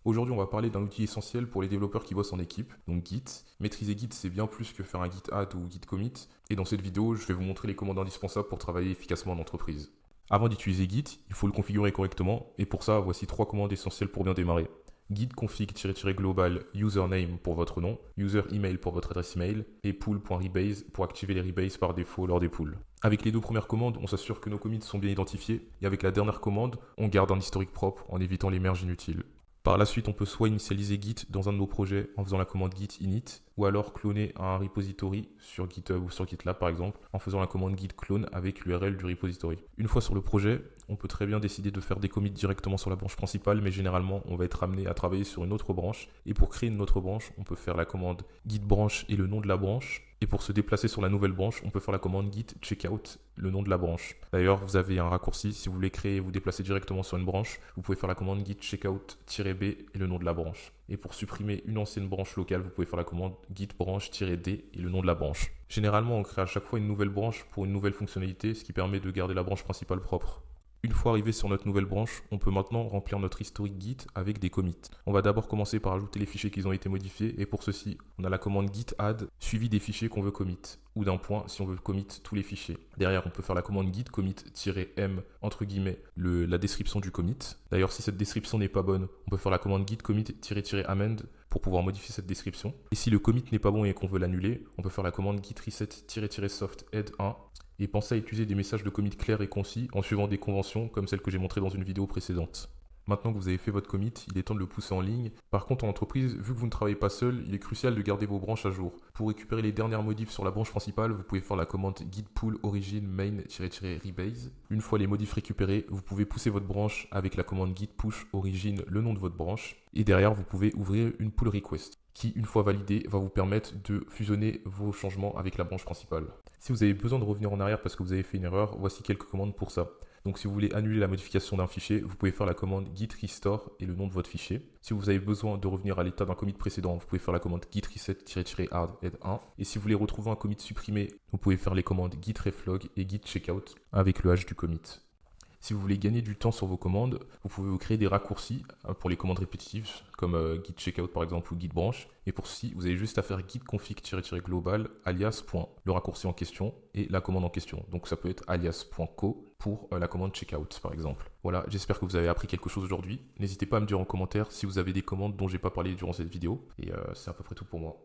Aujourd'hui, on va parler d'un outil essentiel pour les développeurs qui bossent en équipe, donc Git. Maîtriser Git, c'est bien plus que faire un Git add ou Git commit. Et dans cette vidéo, je vais vous montrer les commandes indispensables pour travailler efficacement en entreprise. Avant d'utiliser Git, il faut le configurer correctement. Et pour ça, voici 3 commandes essentielles pour bien démarrer. Git config-global username pour votre nom, user email pour votre adresse email et pool.rebase pour activer les rebases par défaut lors des pools. Avec les deux premières commandes, on s'assure que nos commits sont bien identifiés et avec la dernière commande, on garde un historique propre en évitant les merges inutiles. Par la suite, on peut soit initialiser Git dans un de nos projets en faisant la commande git init, ou alors cloner un repository sur GitHub ou sur GitLab par exemple, en faisant la commande git clone avec l'URL du repository. Une fois sur le projet, on peut très bien décider de faire des commits directement sur la branche principale, mais généralement, on va être amené à travailler sur une autre branche. Et pour créer une autre branche, on peut faire la commande git branch et le nom de la branche. Et pour se déplacer sur la nouvelle branche, on peut faire la commande git checkout, le nom de la branche. D'ailleurs, vous avez un raccourci, si vous voulez créer et vous déplacer directement sur une branche, vous pouvez faire la commande git checkout-b et le nom de la branche. Et pour supprimer une ancienne branche locale, vous pouvez faire la commande git branch-d et le nom de la branche. Généralement, on crée à chaque fois une nouvelle branche pour une nouvelle fonctionnalité, ce qui permet de garder la branche principale propre. Une fois arrivé sur notre nouvelle branche, on peut maintenant remplir notre historique Git avec des commits. On va d'abord commencer par ajouter les fichiers qui ont été modifiés et pour ceci, on a la commande git add suivie des fichiers qu'on veut commit ou d'un point si on veut commit tous les fichiers. Derrière, on peut faire la commande git commit-m entre guillemets la description du commit. D'ailleurs, si cette description n'est pas bonne, on peut faire la commande git commit-amend pour pouvoir modifier cette description. Et si le commit n'est pas bon et qu'on veut l'annuler, on peut faire la commande git reset-soft add 1. Et pensez à utiliser des messages de commit clairs et concis en suivant des conventions comme celles que j'ai montrées dans une vidéo précédente. Maintenant que vous avez fait votre commit, il est temps de le pousser en ligne. Par contre, en entreprise, vu que vous ne travaillez pas seul, il est crucial de garder vos branches à jour. Pour récupérer les dernières modifs sur la branche principale, vous pouvez faire la commande git pull origin main-rebase. Une fois les modifs récupérés, vous pouvez pousser votre branche avec la commande git push origin, le nom de votre branche. Et derrière, vous pouvez ouvrir une pull request qui, une fois validée, va vous permettre de fusionner vos changements avec la branche principale. Si vous avez besoin de revenir en arrière parce que vous avez fait une erreur, voici quelques commandes pour ça. Donc si vous voulez annuler la modification d'un fichier, vous pouvez faire la commande git restore et le nom de votre fichier. Si vous avez besoin de revenir à l'état d'un commit précédent, vous pouvez faire la commande git reset-hard add 1. Et si vous voulez retrouver un commit supprimé, vous pouvez faire les commandes git reflog et git checkout avec le hash du commit. Si vous voulez gagner du temps sur vos commandes, vous pouvez vous créer des raccourcis pour les commandes répétitives comme git checkout par exemple ou git branch. Et pour ceci, vous avez juste à faire git config-global alias. Le raccourci en question et la commande en question. Donc ça peut être alias.co pour la commande checkout par exemple. Voilà, j'espère que vous avez appris quelque chose aujourd'hui. N'hésitez pas à me dire en commentaire si vous avez des commandes dont j'ai pas parlé durant cette vidéo. Et c'est à peu près tout pour moi.